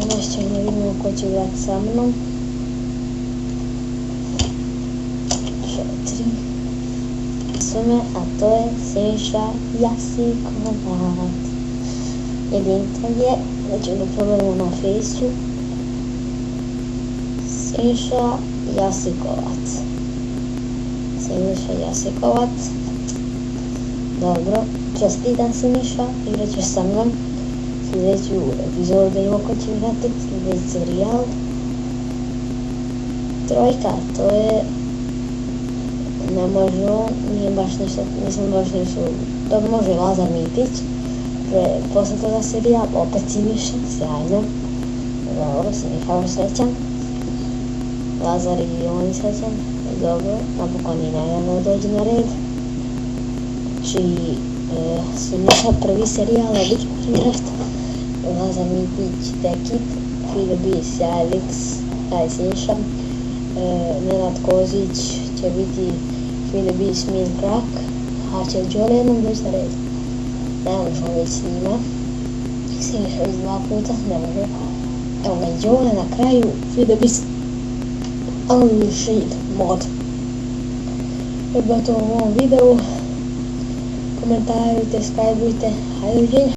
Danas ćemo vidjeti ko će igrati sa mnom. 4 sume, a to je Siniša Jasikovac. Jedinka je, da ćemo da pogledamo na fejsu, Siniša Jasikovac. Siniša Jasikovac. Dobro, čestitam Siniša, igrat ćeš sa mnom. Sljedeću epizodu da ima ko će igrati, sljedeći serijal. Trojka, to je... Ne može on, nije baš nešto, nisam baš nešto... To može Lazar Mitić. Posle toga serijal, opet Siniša, sjajno. Dobro, Siniša još srećan. Lazar i on srećan. Dobro, napokon i najavno dođe na red. Znači, Siniša prvi serijal, obično igrat. Lazar Mitić, Tekit, Fide Bis, Alex, taj Siniša. Nenad Kozić će biti Fide Bis, Min Krak, a će Đole jednom doći na red. Ne možemo već s njima. Siniša iz 2 puta, ne može. Evo ga Đole na kraju, Fide Bis, Unleashed mod. To je to u ovom videu. Komentarujte, subscribeujte, hajde uđenje.